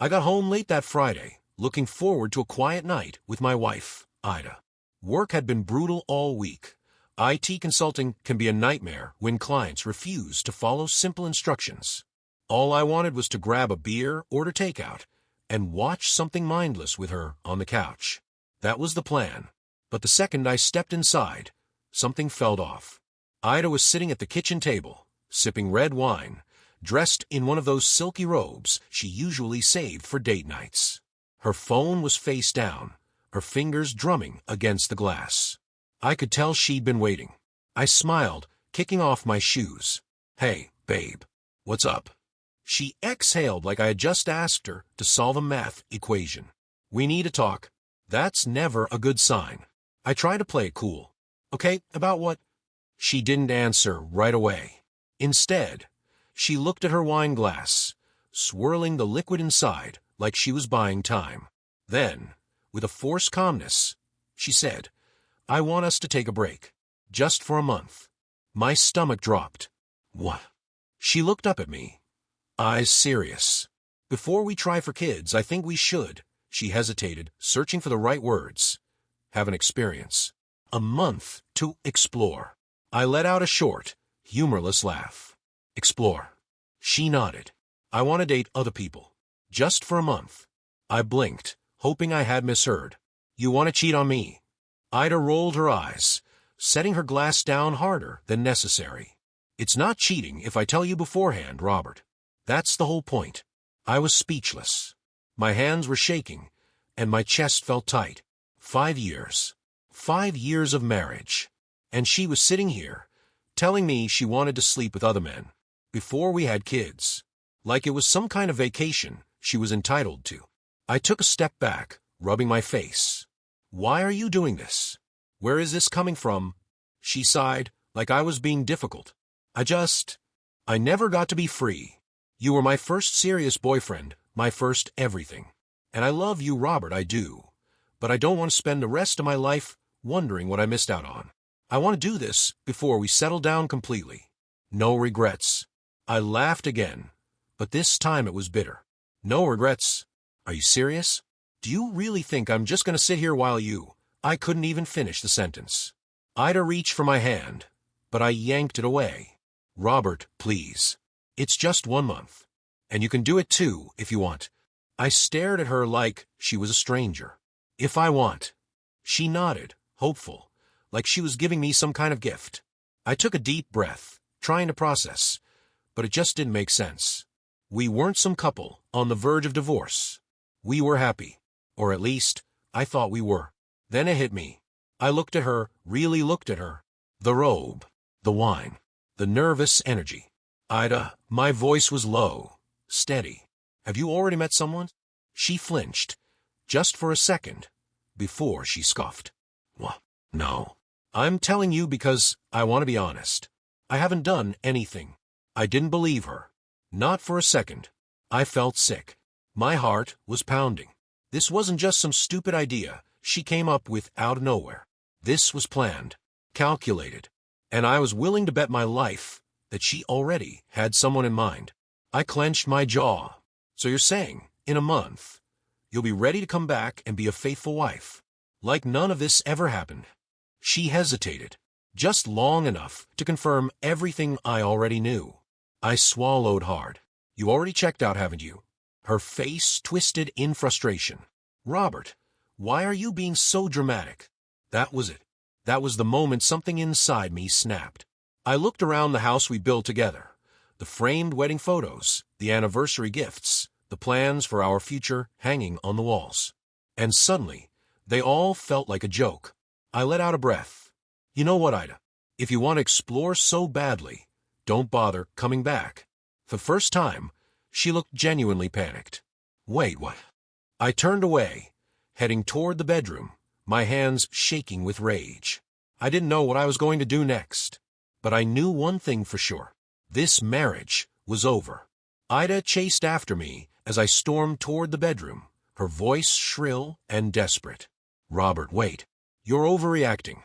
I got home late that Friday, looking forward to a quiet night with my wife, Ida. Work had been brutal all week. IT consulting can be a nightmare when clients refuse to follow simple instructions. All I wanted was to grab a beer, order takeout, and watch something mindless with her on the couch. That was the plan. But the second I stepped inside, something felt off. Ida was sitting at the kitchen table, sipping red wine, dressed in one of those silky robes she usually saved for date nights. Her phone was face down, her fingers drumming against the glass. I could tell she'd been waiting. I smiled, kicking off my shoes. "Hey, babe. What's up?" She exhaled like I had just asked her to solve a math equation. "We need to talk." That's never a good sign. I try to play it cool. "Okay, about what?" She didn't answer right away. Instead, she looked at her wine glass, swirling the liquid inside like she was buying time. Then, with a forced calmness, she said, "I want us to take a break. Just for a month." My stomach dropped. "What?" She looked up at me, eyes serious. "Before we try for kids, I think we should," she hesitated, searching for the right words, "have an experience. A month to explore." I let out a short, humorless laugh. "Explore." She nodded. "I want to date other people. Just for a month." I blinked, hoping I had misheard. "You want to cheat on me?" Ida rolled her eyes, setting her glass down harder than necessary. "It's not cheating if I tell you beforehand, Robert. That's the whole point." I was speechless. My hands were shaking, and my chest felt tight. 5 years. 5 years of marriage. And she was sitting here, telling me she wanted to sleep with other men, before we had kids. Like it was some kind of vacation she was entitled to. I took a step back, rubbing my face. "Why are you doing this? Where is this coming from?" She sighed, like I was being difficult. I never got to be free. You were my first serious boyfriend, my first everything. And I love you, Robert, I do. But I don't want to spend the rest of my life wondering what I missed out on. I want to do this before we settle down completely. No regrets." I laughed again, but this time it was bitter. "No regrets? Are you serious? Do you really think I'm just going to sit here while you—" I couldn't even finish the sentence. Ida reached for my hand, but I yanked it away. "Robert, please. It's just 1 month. And you can do it too, if you want." I stared at her like she was a stranger. "If I want." She nodded, hopeful, like she was giving me some kind of gift. I took a deep breath, trying to process, but it just didn't make sense. We weren't some couple on the verge of divorce. We were happy. Or at least, I thought we were. Then it hit me. I looked at her, really looked at her. The robe, the wine, the nervous energy. "Ida," my voice was low, steady. "Have you already met someone?" She flinched, just for a second, before she scoffed. "What? No. I'm telling you because I want to be honest. I haven't done anything." I didn't believe her. Not for a second. I felt sick. My heart was pounding. This wasn't just some stupid idea she came up with out of nowhere. This was planned, calculated, and I was willing to bet my life that she already had someone in mind. I clenched my jaw. "So you're saying, in a month, you'll be ready to come back and be a faithful wife? Like none of this ever happened?" She hesitated, just long enough to confirm everything I already knew. I swallowed hard. "You already checked out, haven't you?" Her face twisted in frustration. "Robert, why are you being so dramatic?" That was it. That was the moment something inside me snapped. I looked around the house we built together. The framed wedding photos, the anniversary gifts, the plans for our future hanging on the walls. And suddenly, they all felt like a joke. I let out a breath. "You know what, Ida? If you want to explore so badly, don't bother coming back." For the first time, she looked genuinely panicked. "Wait, what?" I turned away, heading toward the bedroom, my hands shaking with rage. I didn't know what I was going to do next, but I knew one thing for sure. This marriage was over. Ida chased after me as I stormed toward the bedroom, her voice shrill and desperate. "Robert, wait. You're overreacting."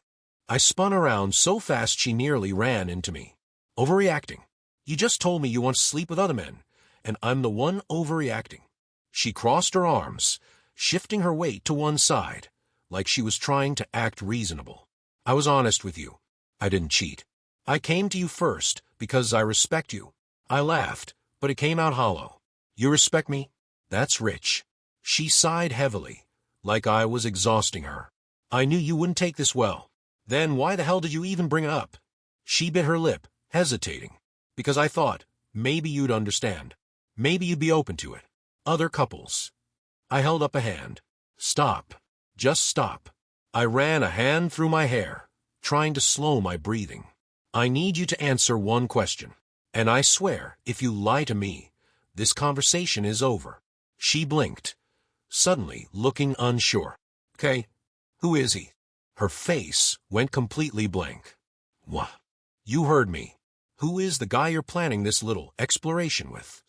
I spun around so fast she nearly ran into me. "Overreacting? You just told me you want to sleep with other men, and I'm the one overreacting." She crossed her arms, shifting her weight to one side, like she was trying to act reasonable. I was honest with you. I didn't cheat. I came to you first because I respect you. I laughed, but it came out hollow. You respect me? That's rich. She sighed heavily, like I was exhausting her. I knew you wouldn't take this well. Then why the hell did you even bring it up? She bit her lip, hesitating. Because I thought, maybe you'd understand. Maybe you'd be open to it. Other couples. I held up a hand. Stop. Just stop. I ran a hand through my hair, trying to slow my breathing. I need you to answer one question. And I swear, if you lie to me, this conversation is over. She blinked, suddenly looking unsure. Okay, who is he? Her face went completely blank. What? You heard me. Who is the guy you're planning this little exploration with?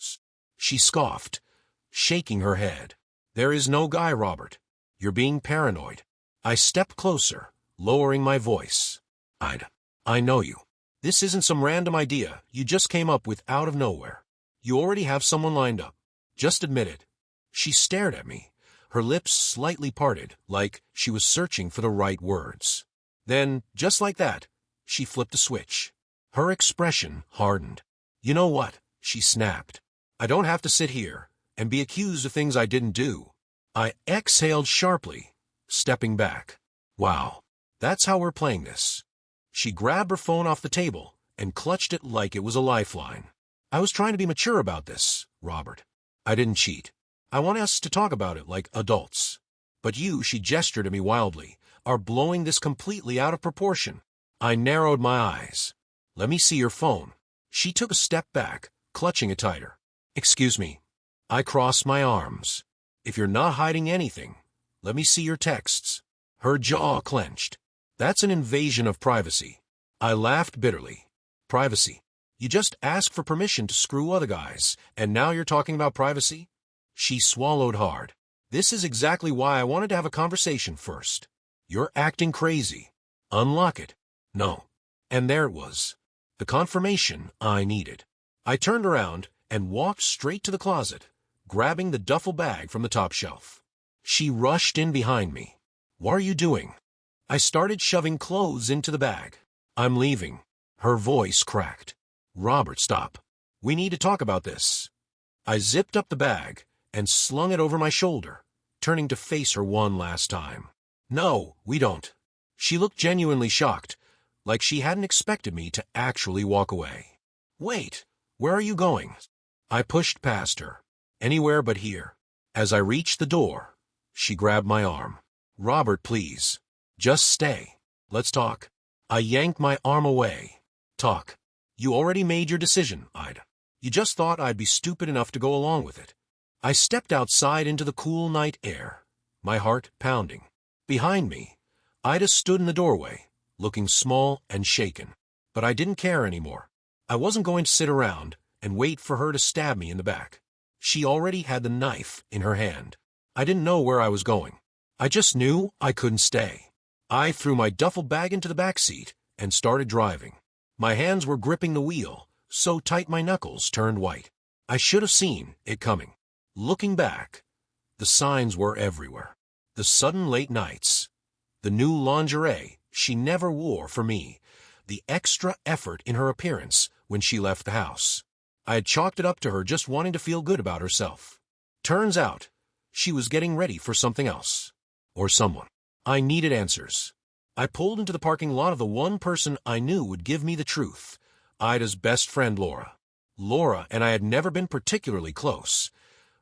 She scoffed, shaking her head. There is no guy, Robert. You're being paranoid. I stepped closer, lowering my voice. I know you. This isn't some random idea you just came up with out of nowhere. You already have someone lined up. Just admit it. She stared at me, her lips slightly parted, like she was searching for the right words. Then, just like that, she flipped a switch. Her expression hardened. You know what? She snapped. I don't have to sit here and be accused of things I didn't do. I exhaled sharply, stepping back. Wow, that's how we're playing this. She grabbed her phone off the table and clutched it like it was a lifeline. I was trying to be mature about this, Robert. I didn't cheat. I want us to talk about it like adults. But you, she gestured at me wildly, are blowing this completely out of proportion. I narrowed my eyes. Let me see your phone. She took a step back, clutching it tighter. Excuse me. I crossed my arms. If you're not hiding anything, let me see your texts. Her jaw clenched. That's an invasion of privacy. I laughed bitterly. Privacy? You just asked for permission to screw other guys, and now you're talking about privacy? She swallowed hard. This is exactly why I wanted to have a conversation first. You're acting crazy. Unlock it. No. And there it was. The confirmation I needed. I turned around and walked straight to the closet, grabbing the duffel bag from the top shelf. She rushed in behind me. What are you doing? I started shoving clothes into the bag. I'm leaving. Her voice cracked. Robert, stop. We need to talk about this. I zipped up the bag and slung it over my shoulder, turning to face her one last time. No, we don't. She looked genuinely shocked, like she hadn't expected me to actually walk away. Wait, where are you going? I pushed past her. Anywhere but here. As I reached the door, she grabbed my arm. Robert, please. Just stay. Let's talk. I yanked my arm away. Talk. You already made your decision, Ida. You just thought I'd be stupid enough to go along with it. I stepped outside into the cool night air, my heart pounding. Behind me, Ida stood in the doorway, looking small and shaken. But I didn't care anymore. I wasn't going to sit around and wait for her to stab me in the back. She already had the knife in her hand. I didn't know where I was going. I just knew I couldn't stay. I threw my duffel bag into the back seat and started driving. My hands were gripping the wheel, so tight my knuckles turned white. I should have seen it coming. Looking back, the signs were everywhere. The sudden late nights, the new lingerie she never wore for me, the extra effort in her appearance when she left the house. I had chalked it up to her just wanting to feel good about herself. Turns out, she was getting ready for something else. Or someone. I needed answers. I pulled into the parking lot of the one person I knew would give me the truth, Ida's best friend, Laura. Laura and I had never been particularly close,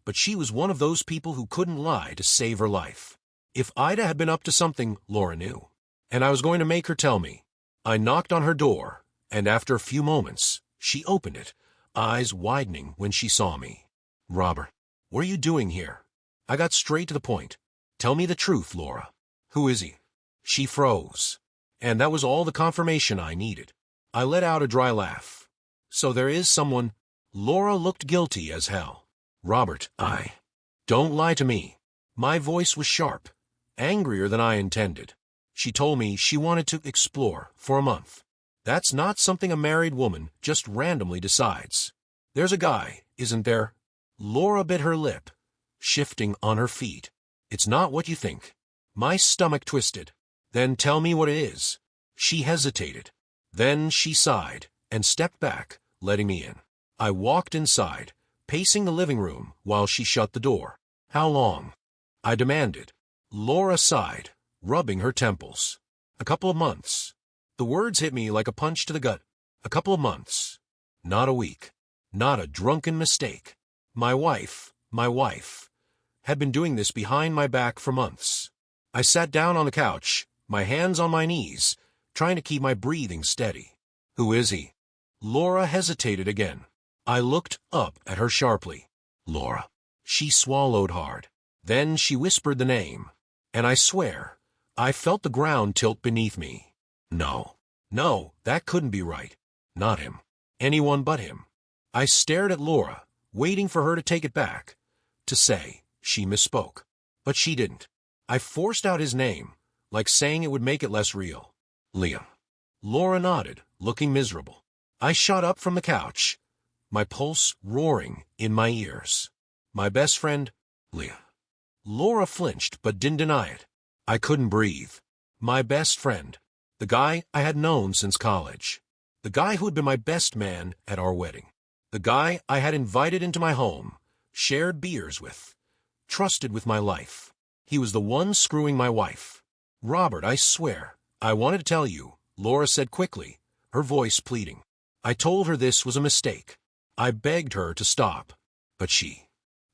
but she was one of those people who couldn't lie to save her life. If Ida had been up to something, Laura knew, and I was going to make her tell me. I knocked on her door, and after a few moments, she opened it, eyes widening when she saw me. Robert, what are you doing here? I got straight to the point. Tell me the truth, Laura. Who is he? She froze, and that was all the confirmation I needed. I let out a dry laugh. So there is someone. Laura looked guilty as hell. Robert, don't lie to me. My voice was sharp, angrier than I intended. She told me she wanted to explore for a month. That's not something a married woman just randomly decides. There's a guy, isn't there? Laura bit her lip. shifting on her feet. It's not what you think. My stomach twisted. Then tell me what it is. She hesitated. Then she sighed and stepped back, letting me in. I walked inside, pacing the living room while she shut the door. How long? I demanded. Laura sighed, rubbing her temples. A couple of months. The words hit me like a punch to the gut. A couple of months. Not a week. Not a drunken mistake. My wife, had been doing this behind my back for months. I sat down on the couch, my hands on my knees, trying to keep my breathing steady. Who is he? Laura hesitated again. I looked up at her sharply. Laura. She swallowed hard. Then she whispered the name. And I swear, I felt the ground tilt beneath me. No, that couldn't be right. Not him. Anyone but him. I stared at Laura, waiting for her to take it back, to say she misspoke. But she didn't. I forced out his name, like saying it would make it less real. Liam. Laura nodded, looking miserable. I shot up from the couch, my pulse roaring in my ears. My best friend, Leah. Laura flinched but didn't deny it. I couldn't breathe. My best friend. The guy I had known since college. The guy who had been my best man at our wedding. The guy I had invited into my home, shared beers with, trusted with my life. He was the one screwing my wife. Robert, I swear, I wanted to tell you, Laura said quickly, her voice pleading. I told her this was a mistake. I begged her to stop. But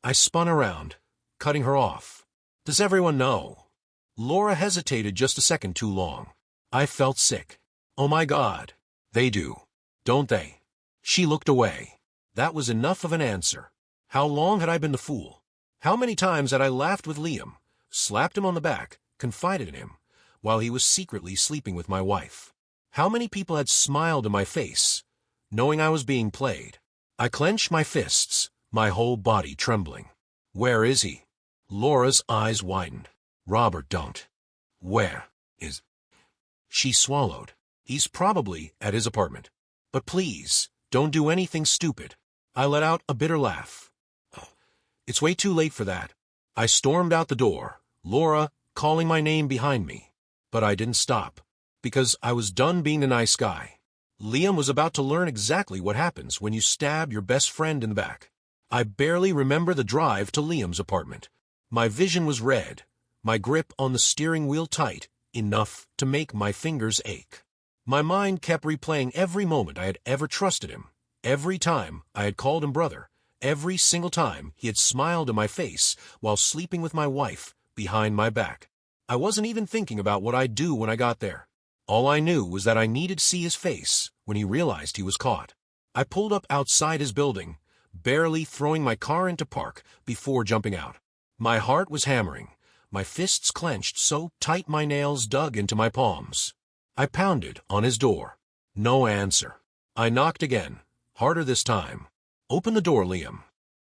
I spun around, cutting her off. Does everyone know? Laura hesitated just a second too long. I felt sick. Oh my God. They do. Don't they? She looked away. That was enough of an answer. How long had I been the fool? How many times had I laughed with Liam, slapped him on the back, confided in him, while he was secretly sleeping with my wife? How many people had smiled in my face, knowing I was being played? I clenched my fists, my whole body trembling. Where is he? Laura's eyes widened. Robert, don't. Where is... She swallowed. He's probably at his apartment. But please, don't do anything stupid. I let out a bitter laugh. It's way too late for that. I stormed out the door, Laura calling my name behind me. But I didn't stop, because I was done being the nice guy. Liam was about to learn exactly what happens when you stab your best friend in the back. I barely remember the drive to Liam's apartment. My vision was red, my grip on the steering wheel tight, enough to make my fingers ache. My mind kept replaying every moment I had ever trusted him, every time I had called him brother, every single time he had smiled in my face while sleeping with my wife behind my back. I wasn't even thinking about what I'd do when I got there. All I knew was that I needed to see his face when he realized he was caught. I pulled up outside his building, barely throwing my car into park before jumping out. My heart was hammering, my fists clenched so tight my nails dug into my palms. I pounded on his door. No answer. I knocked again, harder this time. Open the door, Liam.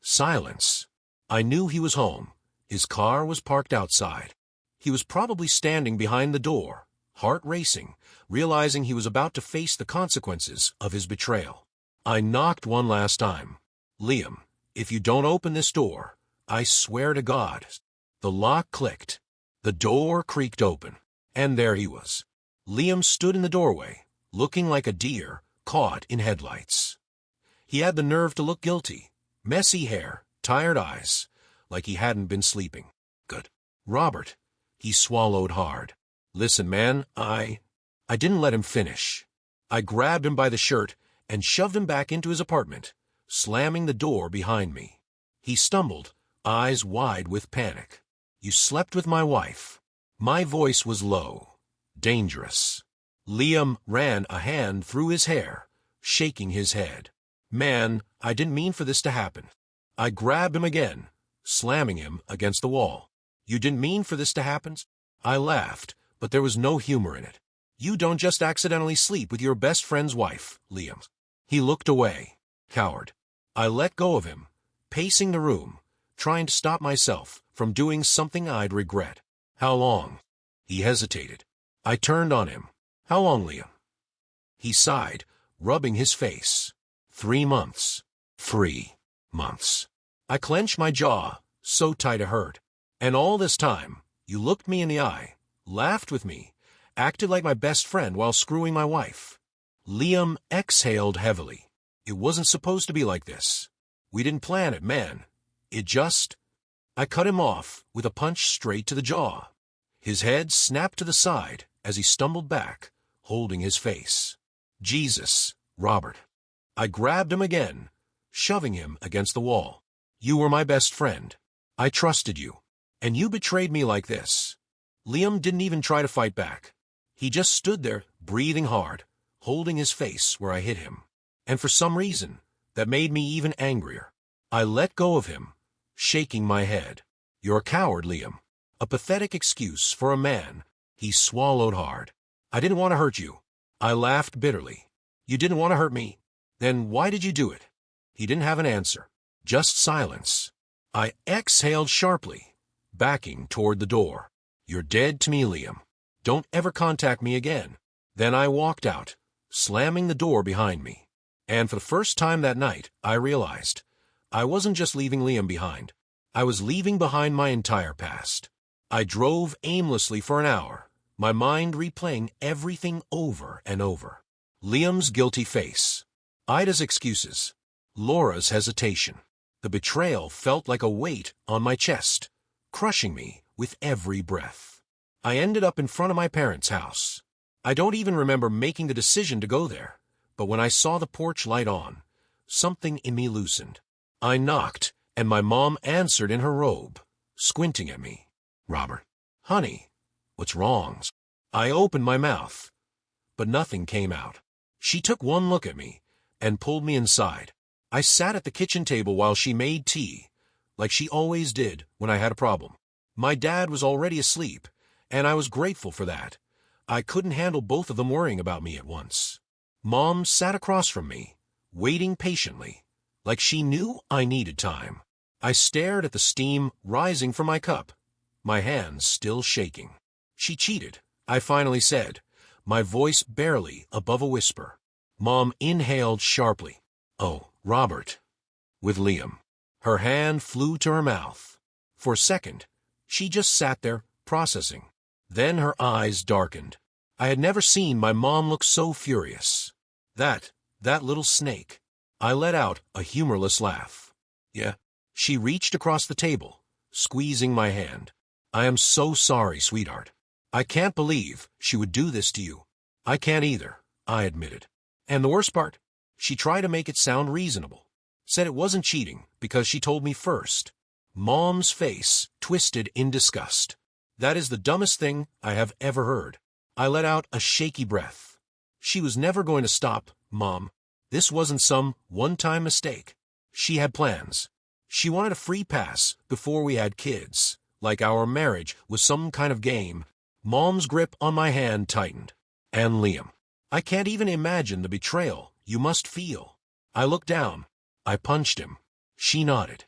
Silence. I knew he was home. His car was parked outside. He was probably standing behind the door, heart racing, realizing he was about to face the consequences of his betrayal. I knocked one last time. Liam, if you don't open this door, I swear to God. The lock clicked. The door creaked open. And there he was. Liam stood in the doorway, looking like a deer caught in headlights. He had the nerve to look guilty. Messy hair, tired eyes, like he hadn't been sleeping. Good. Robert. He swallowed hard. Listen, man, I didn't let him finish. I grabbed him by the shirt and shoved him back into his apartment, slamming the door behind me. He stumbled, eyes wide with panic. You slept with my wife. My voice was low, dangerous. Liam ran a hand through his hair, shaking his head. Man, I didn't mean for this to happen. I grabbed him again, slamming him against the wall. You didn't mean for this to happen? I laughed, but there was no humor in it. You don't just accidentally sleep with your best friend's wife, Liam. He looked away, coward. I let go of him, pacing the room, trying to stop myself from doing something I'd regret. How long? He hesitated. I turned on him. How long, Liam? He sighed, rubbing his face. 3 months. 3 months. I clenched my jaw, so tight it hurt. And all this time, you looked me in the eye, laughed with me, acted like my best friend while screwing my wife. Liam exhaled heavily. It wasn't supposed to be like this. We didn't plan it, man. It just... I cut him off with a punch straight to the jaw. His head snapped to the side as he stumbled back, holding his face. Jesus, Robert. I grabbed him again, shoving him against the wall. You were my best friend. I trusted you. And you betrayed me like this. Liam didn't even try to fight back. He just stood there, breathing hard, holding his face where I hit him. And for some reason, that made me even angrier. I let go of him, shaking my head. You're a coward, Liam. A pathetic excuse for a man. He swallowed hard. I didn't want to hurt you. I laughed bitterly. You didn't want to hurt me. Then why did you do it? He didn't have an answer. Just silence. I exhaled sharply, backing toward the door. You're dead to me, Liam. Don't ever contact me again. Then I walked out, slamming the door behind me. And for the first time that night, I realized I wasn't just leaving Liam behind. I was leaving behind my entire past. I drove aimlessly for an hour, my mind replaying everything over and over. Liam's guilty face, Ida's excuses, Laura's hesitation. The betrayal felt like a weight on my chest, crushing me with every breath. I ended up in front of my parents' house. I don't even remember making the decision to go there, but when I saw the porch light on, something in me loosened. I knocked, and my mom answered in her robe, squinting at me. Robert. Honey, what's wrong? I opened my mouth, but nothing came out. She took one look at me and pulled me inside. I sat at the kitchen table while she made tea, like she always did when I had a problem. My dad was already asleep, and I was grateful for that. I couldn't handle both of them worrying about me at once. Mom sat across from me, waiting patiently, like she knew I needed time. I stared at the steam rising from my cup, my hands still shaking. She cheated, I finally said, my voice barely above a whisper. Mom inhaled sharply. Oh, Robert. With Liam. Her hand flew to her mouth. For a second, she just sat there, processing. Then her eyes darkened. I had never seen my mom look so furious. That little snake. I let out a humorless laugh. Yeah. She reached across the table, squeezing my hand. I am so sorry, sweetheart. I can't believe she would do this to you. I can't either, I admitted. And the worst part, she tried to make it sound reasonable. Said it wasn't cheating because she told me first. Mom's face twisted in disgust. That is the dumbest thing I have ever heard. I let out a shaky breath. She was never going to stop, Mom. This wasn't some one-time mistake. She had plans. She wanted a free pass before we had kids, like our marriage was some kind of game. Mom's grip on my hand tightened. And Liam. I can't even imagine the betrayal you must feel. I looked down. I punched him. She nodded.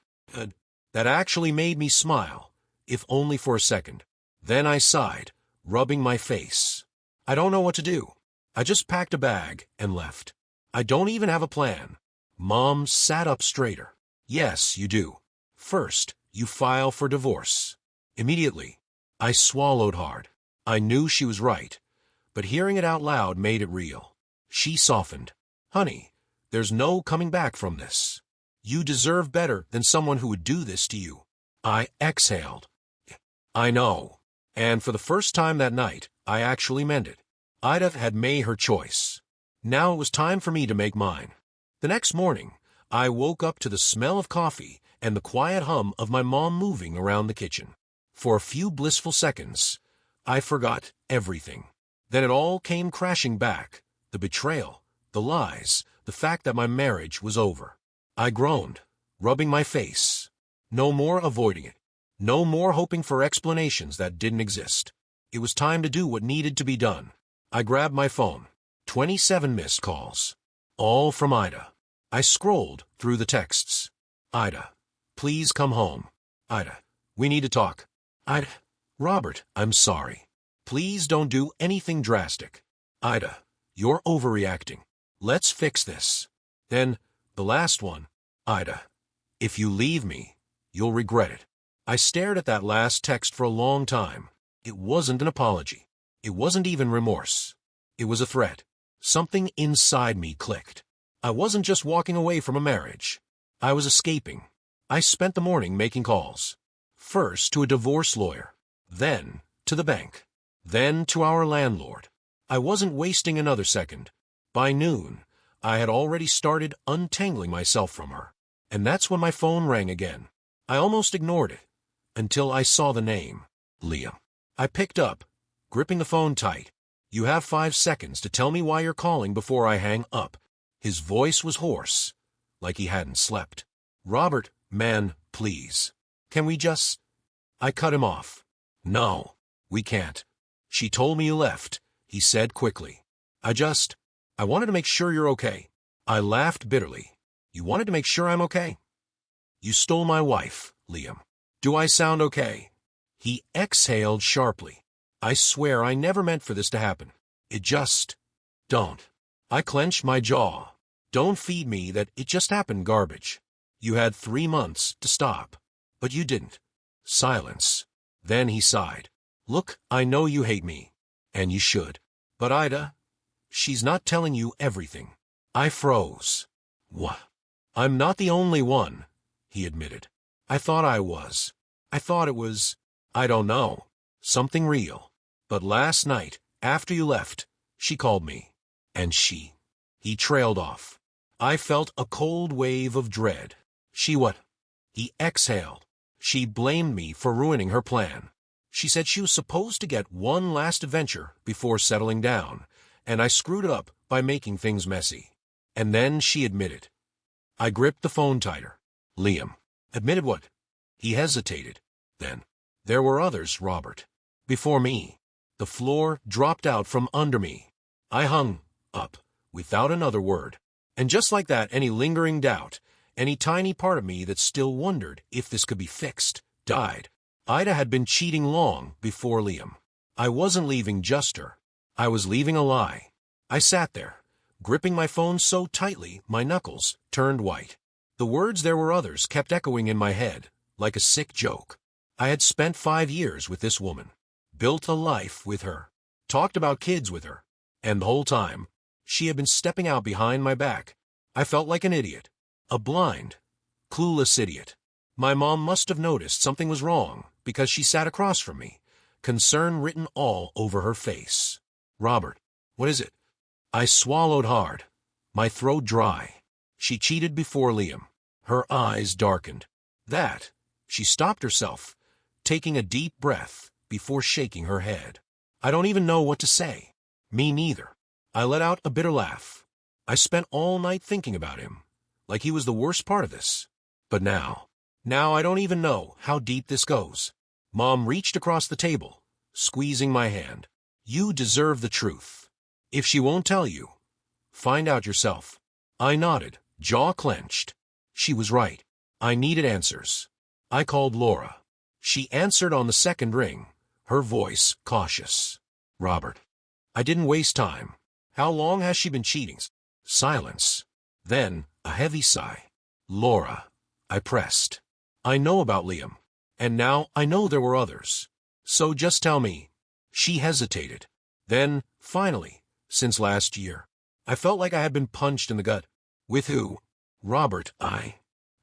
That actually made me smile, if only for a second. Then I sighed, rubbing my face. I don't know what to do. I just packed a bag and left. I don't even have a plan. Mom sat up straighter. Yes, you do. First, you file for divorce. Immediately. I swallowed hard. I knew she was right, but hearing it out loud made it real. She softened. Honey, there's no coming back from this. You deserve better than someone who would do this to you. I exhaled. I know. And for the first time that night, I actually meant it. Ida had made her choice. Now it was time for me to make mine. The next morning, I woke up to the smell of coffee and the quiet hum of my mom moving around the kitchen. For a few blissful seconds, I forgot everything. Then it all came crashing back. The betrayal, the lies, the fact that my marriage was over. I groaned, rubbing my face. No more avoiding it. No more hoping for explanations that didn't exist. It was time to do what needed to be done. I grabbed my phone. 27 missed calls. All from Ida. I scrolled through the texts. Ida, please come home. Ida, we need to talk. Ida, Robert, I'm sorry. Please don't do anything drastic. Ida, you're overreacting. Let's fix this. Then, the last one. Ida, if you leave me, you'll regret it. I stared at that last text for a long time. It wasn't an apology. It wasn't even remorse. It was a threat. Something inside me clicked. I wasn't just walking away from a marriage. I was escaping. I spent the morning making calls. First to a divorce lawyer, then to the bank, then to our landlord. I wasn't wasting another second. By noon, I had already started untangling myself from her. And that's when my phone rang again. I almost ignored it, until I saw the name, Liam. I picked up, gripping the phone tight. "You have 5 seconds to tell me why you're calling before I hang up." His voice was hoarse, like he hadn't slept. "Robert, man, please. Can we just—" I cut him off. "No, we can't. She told me you left," he said quickly. I wanted to make sure you're okay." I laughed bitterly. "You wanted to make sure I'm okay?" "You stole my wife, Liam. Do I sound okay?" He exhaled sharply. "I swear I never meant for this to happen. It just— don't." I clenched my jaw. "Don't feed me that it just happened garbage. You had 3 months to stop. But you didn't." Silence. Then he sighed. "Look, I know you hate me. And you should. But Ida, she's not telling you everything." I froze. "What?" "I'm not the only one," he admitted. "I thought I was. I thought it was, I don't know, something real. But last night, after you left, she called me. And she—" He trailed off. I felt a cold wave of dread. "She what?" He exhaled. "She blamed me for ruining her plan. She said she was supposed to get one last adventure before settling down, and I screwed it up by making things messy. And then she admitted." I gripped the phone tighter. "Liam. Admitted what?" He hesitated. Then, "There were others, Robert. Before me." The floor dropped out from under me. I hung up, without another word. And just like that, any lingering doubt, any tiny part of me that still wondered if this could be fixed, died. Ida had been cheating long before Liam. I wasn't leaving just her. I was leaving a lie. I sat there, gripping my phone so tightly my knuckles turned white. The words "there were others" kept echoing in my head, like a sick joke. I had spent 5 years with this woman, built a life with her, talked about kids with her, and the whole time, she had been stepping out behind my back. I felt like an idiot, a blind, clueless idiot. My mom must have noticed something was wrong because she sat across from me, concern written all over her face. "Robert, what is it?" I swallowed hard, my throat dry. She cheated before Liam. Her eyes darkened. That— She stopped herself, taking a deep breath before shaking her head. I don't even know what to say. Me neither. I let out a bitter laugh. I spent all night thinking about him, like he was the worst part of this. But now I don't even know how deep this goes. Mom reached across the table, squeezing my hand. "You deserve the truth. If she won't tell you, find out yourself." I nodded, jaw clenched. She was right. I needed answers. I called Laura. She answered on the second ring, her voice cautious. "Robert." I didn't waste time. "How long has she been cheating?" Silence. Then a heavy sigh. "Laura," I pressed. "I know about Liam. And now I know there were others. So just tell me." She hesitated. Then, finally, "Since last year." I felt like I had been punched in the gut. "With who?" "Robert,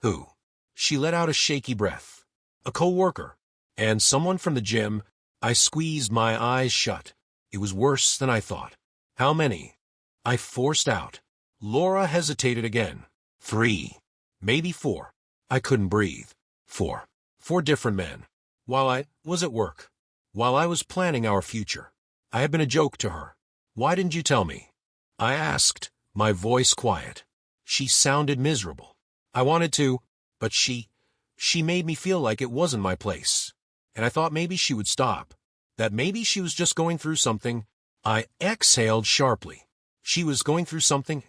Who?" She let out a shaky breath. "A co-worker. And someone from the gym." I squeezed my eyes shut. It was worse than I thought. "How many?" I forced out. Laura hesitated again. 3. Maybe 4. I couldn't breathe. 4. 4 different men. While I was at work. While I was planning our future. I had been a joke to her. "Why didn't you tell me?" I asked, my voice quiet. She sounded miserable. "I wanted to, but she made me feel like it wasn't my place. And I thought maybe she would stop. That maybe she was just going through something." I exhaled sharply. "She was going through something?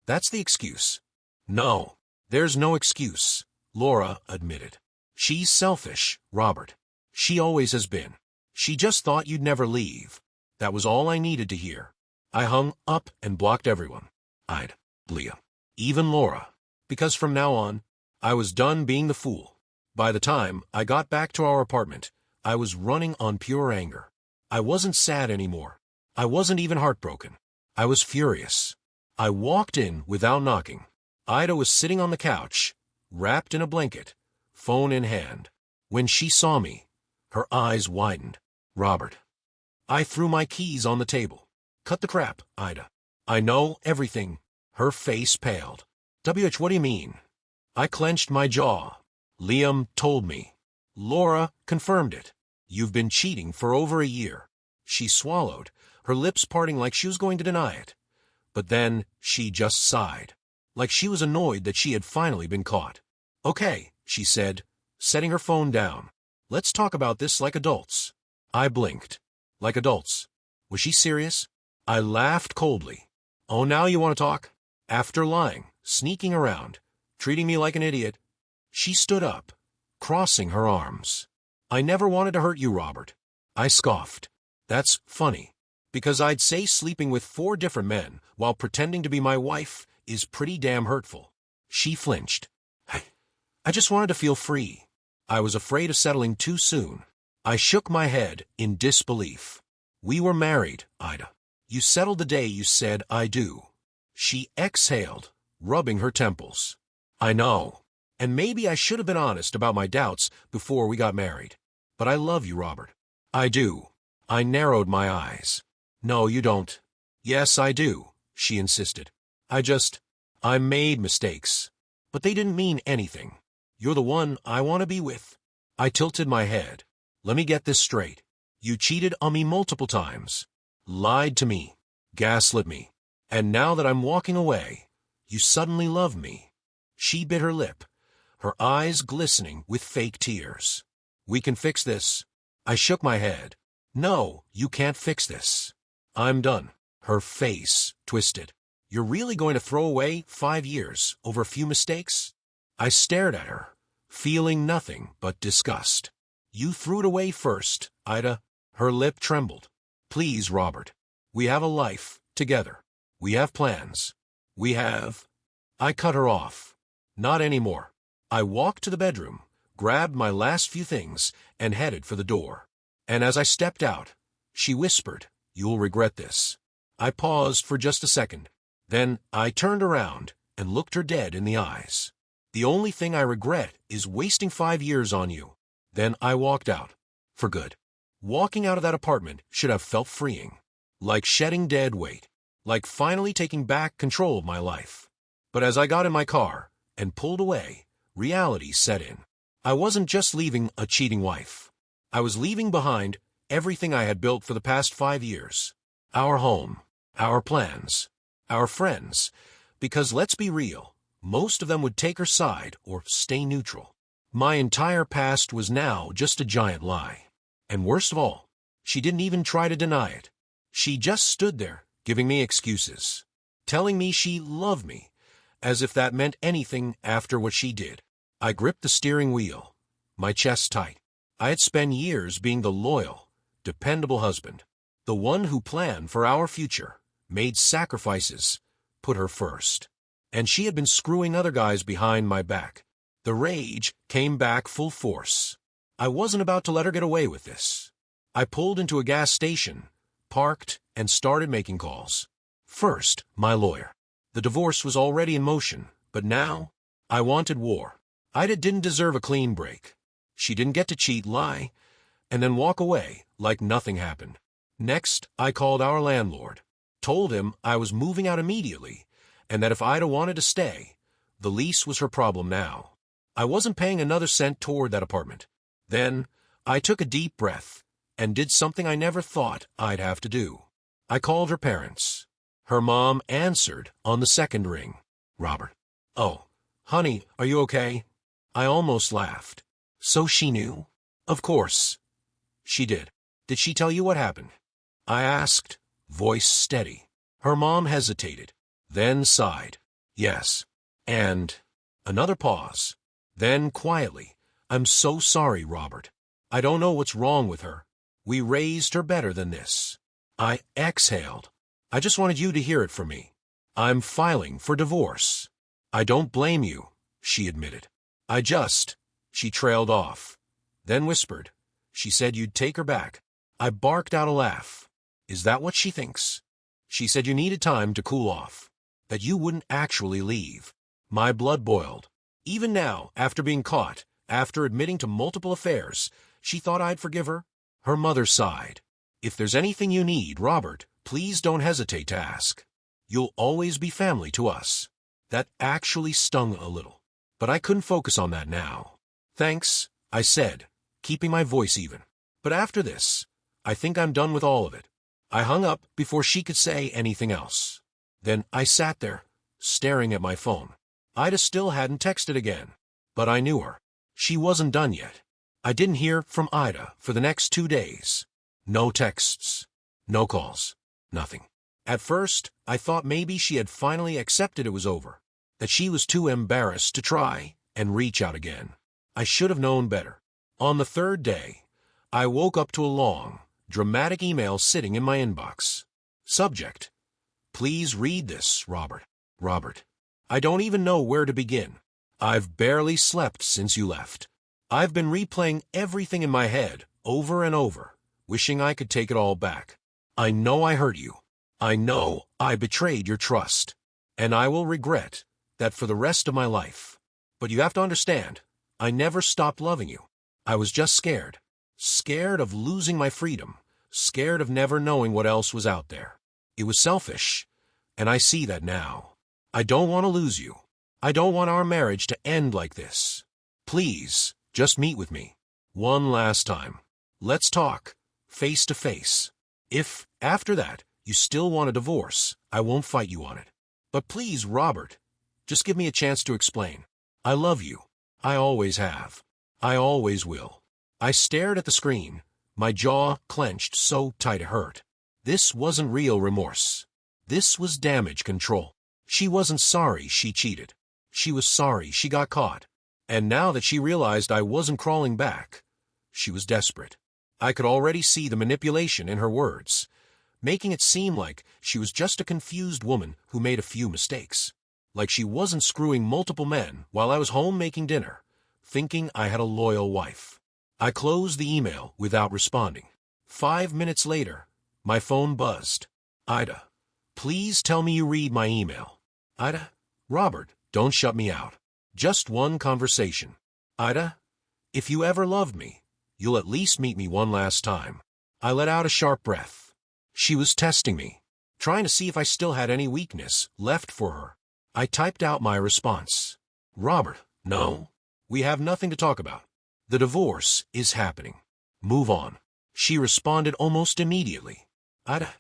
That's the excuse." "No, there's no excuse," Laura admitted. "She's selfish, Robert. She always has been. She just thought you'd never leave." That was all I needed to hear. I hung up and blocked everyone. Liam. Even Laura. Because from now on, I was done being the fool. By the time I got back to our apartment, I was running on pure anger. I wasn't sad anymore. I wasn't even heartbroken. I was furious. I walked in without knocking. Ida was sitting on the couch, wrapped in a blanket, phone in hand. When she saw me, her eyes widened. Robert. I threw my keys on the table. Cut the crap, Ida. I know everything. Her face paled. What do you mean? I clenched my jaw. Liam told me. Laura confirmed it. You've been cheating for over a year. She swallowed, her lips parting like she was going to deny it. But then she just sighed, like she was annoyed that she had finally been caught. Okay, she said, setting her phone down. Let's talk about this like adults. I blinked. Like adults. Was she serious? I laughed coldly. Oh, now you want to talk? After lying, sneaking around, treating me like an idiot. She stood up, crossing her arms. I never wanted to hurt you, Robert. I scoffed. That's funny, because I'd say sleeping with 4 different men while pretending to be my wife is pretty damn hurtful. She flinched. I just wanted to feel free. I was afraid of settling too soon. I shook my head in disbelief. We were married, Ida. You settled the day you said I do. She exhaled, rubbing her temples. I know. And maybe I should have been honest about my doubts before we got married. But I love you, Robert. I do. I narrowed my eyes. No, you don't. Yes, I do, she insisted. I made mistakes. But they didn't mean anything. You're the one I want to be with. I tilted my head. Let me get this straight. You cheated on me multiple times. Lied to me. Gaslit me. And now that I'm walking away, you suddenly love me. She bit her lip, her eyes glistening with fake tears. We can fix this. I shook my head. No, you can't fix this. I'm done. Her face twisted. You're really going to throw away 5 years over a few mistakes? I stared at her, feeling nothing but disgust. You threw it away first, Ida. Her lip trembled. Please, Robert. We have a life together. We have plans. I cut her off. Not anymore. I walked to the bedroom, grabbed my last few things, and headed for the door. And as I stepped out, she whispered, You'll regret this. I paused for just a second. Then I turned around and looked her dead in the eyes. The only thing I regret is wasting 5 years on you. Then I walked out. For good. Walking out of that apartment should have felt freeing. Like shedding dead weight. Like finally taking back control of my life. But as I got in my car and pulled away, reality set in. I wasn't just leaving a cheating wife. I was leaving behind everything I had built for the past 5 years. Our home, our plans, our friends. Because let's be real, most of them would take her side or stay neutral. My entire past was now just a giant lie. And worst of all, she didn't even try to deny it. She just stood there, giving me excuses, telling me she loved me, as if that meant anything after what she did. I gripped the steering wheel, my chest tight. I had spent years being the loyal, dependable husband, the one who planned for our future, made sacrifices, put her first. And she had been screwing other guys behind my back. The rage came back full force. I wasn't about to let her get away with this. I pulled into a gas station, parked, and started making calls. First, my lawyer. The divorce was already in motion, but now, I wanted war. Ida didn't deserve a clean break. She didn't get to cheat, lie, and then walk away like nothing happened. Next, I called our landlord, told him I was moving out immediately, and that if Ida wanted to stay, the lease was her problem now. I wasn't paying another cent toward that apartment. Then, I took a deep breath and did something I never thought I'd have to do. I called her parents. Her mom answered on the second ring. Robert. Oh, honey, are you okay? I almost laughed. So she knew? Of course. She did. Did she tell you what happened? I asked, voice steady. Her mom hesitated, then sighed. Yes. And another pause. Then quietly, I'm so sorry, Robert. I don't know what's wrong with her. We raised her better than this. I exhaled. I just wanted you to hear it from me. I'm filing for divorce. I don't blame you, she admitted. She trailed off, then whispered, "She said you'd take her back." I barked out a laugh. "Is that what she thinks?" "She said you needed time to cool off, that you wouldn't actually leave." My blood boiled. Even now, after being caught, after admitting to multiple affairs, she thought I'd forgive her? Her mother sighed. "If there's anything you need, Robert, please don't hesitate to ask. You'll always be family to us." That actually stung a little, but I couldn't focus on that now. "Thanks," I said, keeping my voice even. "But after this, I think I'm done with all of it." I hung up before she could say anything else. Then I sat there, staring at my phone. Ida still hadn't texted again, but I knew her. She wasn't done yet. I didn't hear from Ida for the next 2 days. No texts, no calls, nothing. At first, I thought maybe she had finally accepted it was over, that she was too embarrassed to try and reach out again. I should have known better. On the 3rd day, I woke up to a long, dramatic email sitting in my inbox. Subject: "Please read this, Robert." Robert. I don't even know where to begin. I've barely slept since you left. I've been replaying everything in my head over and over, wishing I could take it all back. I know I hurt you. I know I betrayed your trust. And I will regret that for the rest of my life. But you have to understand, I never stopped loving you. I was just scared. Scared of losing my freedom. Scared of never knowing what else was out there. It was selfish, and I see that now. I don't want to lose you. I don't want our marriage to end like this. Please, just meet with me. One last time. Let's talk, face to face. If, after that, you still want a divorce, I won't fight you on it. But please, Robert, just give me a chance to explain. I love you. I always have. I always will. I stared at the screen, my jaw clenched so tight it hurt. This wasn't real remorse. This was damage control. She wasn't sorry she cheated. She was sorry she got caught. And now that she realized I wasn't crawling back, she was desperate. I could already see the manipulation in her words, making it seem like she was just a confused woman who made a few mistakes. Like she wasn't screwing multiple men while I was home making dinner, thinking I had a loyal wife. I closed the email without responding. 5 minutes later, my phone buzzed. "Ida, please tell me you read my email." "Ida, Robert, don't shut me out. Just one conversation." "Ida, if you ever loved me, you'll at least meet me one last time." I let out a sharp breath. She was testing me, trying to see if I still had any weakness left for her. I typed out my response. "Robert, no. We have nothing to talk about. The divorce is happening. Move on." She responded almost immediately. "Ida,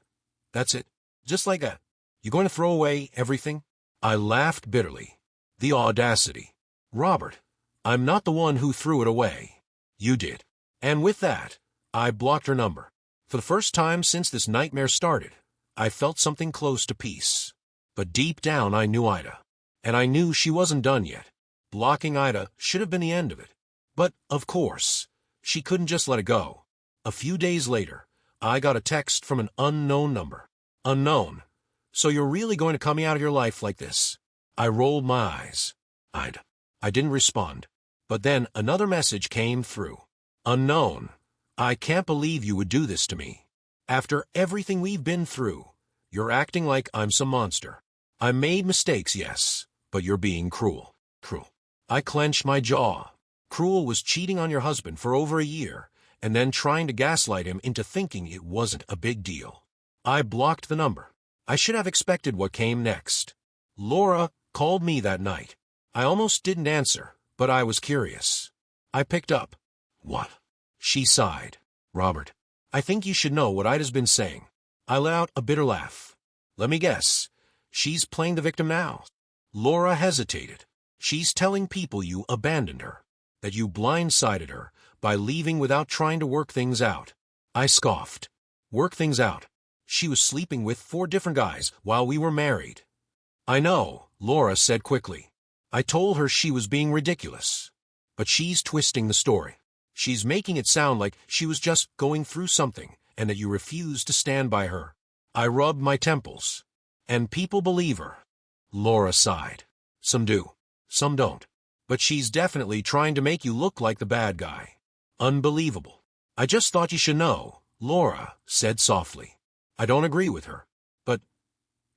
that's it. Just like that. You going to throw away everything?" I laughed bitterly. The audacity. "Robert, I'm not the one who threw it away. You did." And with that, I blocked her number. For the first time since this nightmare started, I felt something close to peace. But deep down I knew Ida. And I knew she wasn't done yet. Blocking Ida should have been the end of it. But, of course, she couldn't just let it go. A few days later, I got a text from an unknown number. "Unknown. So you're really going to cut me out of your life like this?" I rolled my eyes. I didn't respond. But then another message came through. "Unknown. I can't believe you would do this to me. After everything we've been through, you're acting like I'm some monster. I made mistakes, yes, but you're being cruel." Cruel. I clenched my jaw. Cruel was cheating on your husband for over a year, and then trying to gaslight him into thinking it wasn't a big deal. I blocked the number. I should have expected what came next. Laura called me that night. I almost didn't answer, but I was curious. I picked up. "What?" She sighed. "Robert, I think you should know what Ida's been saying." I let out a bitter laugh. "Let me guess. She's playing the victim now." Laura hesitated. "She's telling people you abandoned her, that you blindsided her by leaving without trying to work things out." I scoffed. "Work things out? She was sleeping with 4 different guys while we were married." "I know," Laura said quickly. "I told her she was being ridiculous. But she's twisting the story. She's making it sound like she was just going through something and that you refused to stand by her." I rubbed my temples. "And people believe her." Laura sighed. "Some do, some don't. But she's definitely trying to make you look like the bad guy. Unbelievable. I just thought you should know, Laura said softly. I don't agree with her. But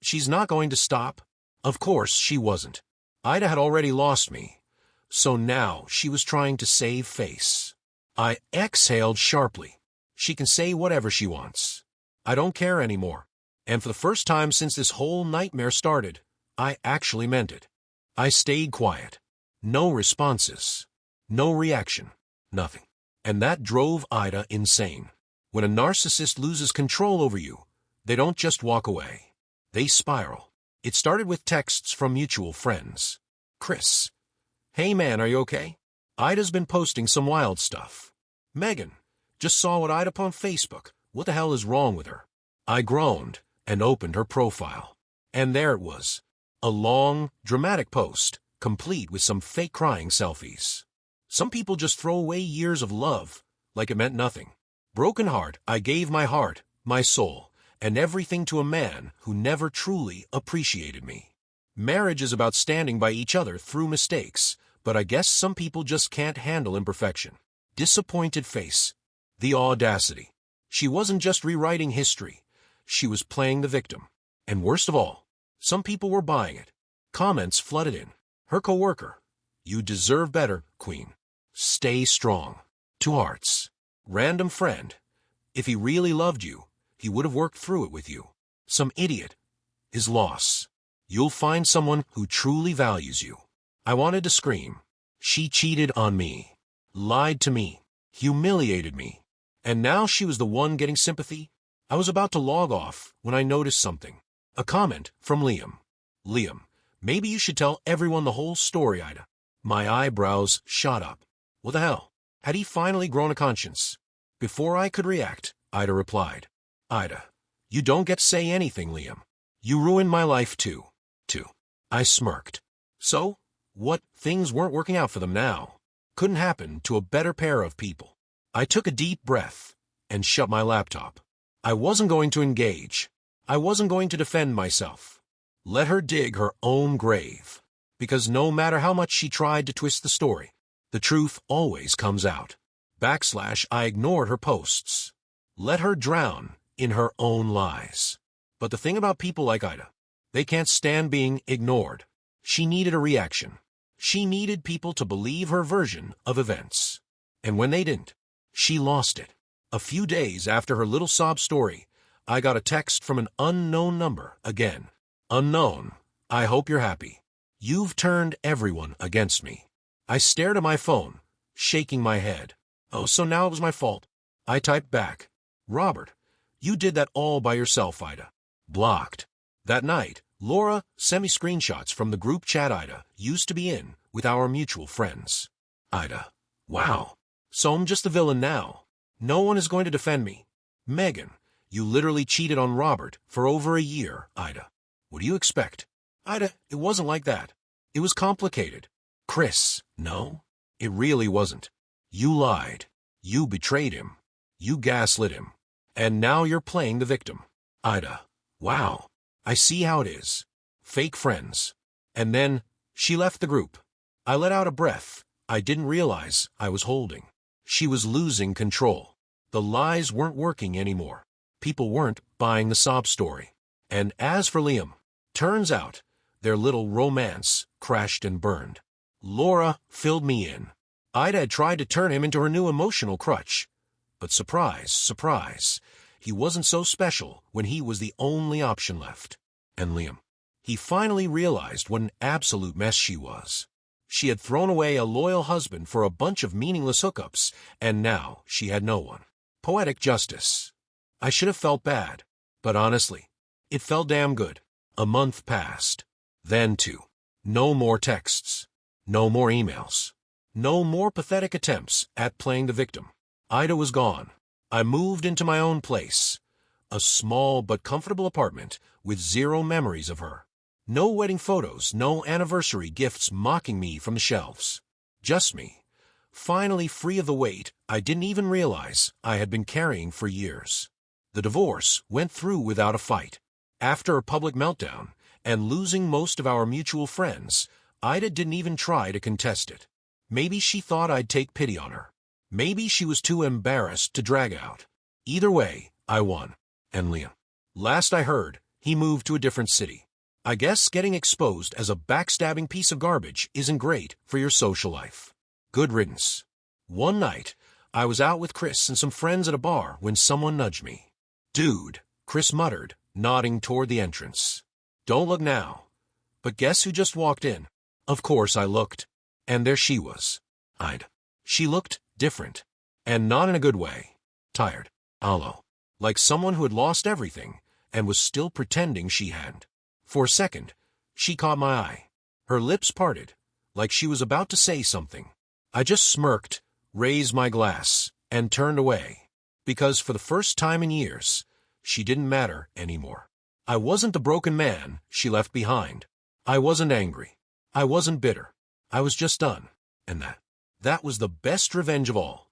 she's not going to stop? Of course she wasn't. Ida had already lost me. So now she was trying to save face. I exhaled sharply. She can say whatever she wants. I don't care anymore. And for the first time since this whole nightmare started, I actually meant it. I stayed quiet. No responses. No reaction. Nothing. And that drove Ida insane. When a narcissist loses control over you, they don't just walk away. They spiral. It started with texts from mutual friends. Chris. Hey man, are you okay? Ida's been posting some wild stuff. Megan. Just saw what Ida put on Facebook. What the hell is wrong with her? I groaned and opened her profile. And there it was. A long, dramatic post, complete with some fake crying selfies. Some people just throw away years of love, like it meant nothing. Broken heart, I gave my heart, my soul, and everything to a man who never truly appreciated me. Marriage is about standing by each other through mistakes, but I guess some people just can't handle imperfection. Disappointed face. The audacity. She wasn't just rewriting history. She was playing the victim. And worst of all, some people were buying it. Comments flooded in. Her coworker. You deserve better, Queen. Stay strong. 2 hearts. Random friend. If he really loved you, he would have worked through it with you. Some idiot. His loss. You'll find someone who truly values you. I wanted to scream. She cheated on me. Lied to me. Humiliated me. And now she was the one getting sympathy? I was about to log off when I noticed something. A comment from Liam. Liam, maybe you should tell everyone the whole story, Ida. My eyebrows shot up. What the hell? Had he finally grown a conscience? Before I could react, Ida replied. Ida, you don't get to say anything, Liam. You ruined my life too. I smirked. So, what? Things weren't working out for them now. Couldn't happen to a better pair of people. I took a deep breath and shut my laptop. I wasn't going to engage. I wasn't going to defend myself. Let her dig her own grave. Because no matter how much she tried to twist the story, the truth always comes out. I ignored her posts. Let her drown in her own lies. But the thing about people like Ida, they can't stand being ignored. She needed a reaction. She needed people to believe her version of events. And when they didn't, she lost it. A few days after her little sob story, I got a text from an unknown number again. Unknown, I hope you're happy. You've turned everyone against me. I stared at my phone, shaking my head. Oh, so now it was my fault. I typed back. Robert, you did that all by yourself, Ida. Blocked. That night, Laura sent me screenshots from the group chat Ida used to be in with our mutual friends. Ida. Wow. So I'm just the villain now. No one is going to defend me. Megan, you literally cheated on Robert for over a year, Ida. What do you expect? Ida, it wasn't like that. It was complicated. Chris, no, it really wasn't. You lied. You betrayed him. You gaslit him. And now you're playing the victim. Ida. Wow. I see how it is. Fake friends. And then she left the group. I let out a breath I didn't realize I was holding. She was losing control. The lies weren't working anymore. People weren't buying the sob story. And as for Liam, turns out their little romance crashed and burned. Laura filled me in. Ida had tried to turn him into her new emotional crutch. But surprise, surprise, he wasn't so special when he was the only option left. And Liam. He finally realized what an absolute mess she was. She had thrown away a loyal husband for a bunch of meaningless hookups, and now she had no one. Poetic justice. I should have felt bad, but honestly, it felt damn good. A month passed. Then 2. No more texts. No more emails. No more pathetic attempts at playing the victim. Ida was gone. I moved into my own place. A small but comfortable apartment with 0 memories of her. No wedding photos, no anniversary gifts mocking me from the shelves. Just me. Finally free of the weight I didn't even realize I had been carrying for years. The divorce went through without a fight. After a public meltdown and losing most of our mutual friends, Ida didn't even try to contest it. Maybe she thought I'd take pity on her. Maybe she was too embarrassed to drag out. Either way, I won. And Liam. Last I heard, he moved to a different city. I guess getting exposed as a backstabbing piece of garbage isn't great for your social life. Good riddance. One night, I was out with Chris and some friends at a bar when someone nudged me. "Dude," Chris muttered, nodding toward the entrance. "Don't look now." But guess who just walked in? Of course I looked. And there she was. Ida. She looked different. And not in a good way. Tired. Hollow. Like someone who had lost everything and was still pretending she hadn't. For a second, she caught my eye. Her lips parted, like she was about to say something. I just smirked, raised my glass, and turned away. Because for the first time in years, she didn't matter anymore. I wasn't the broken man she left behind. I wasn't angry. I wasn't bitter. I was just done. And that was the best revenge of all.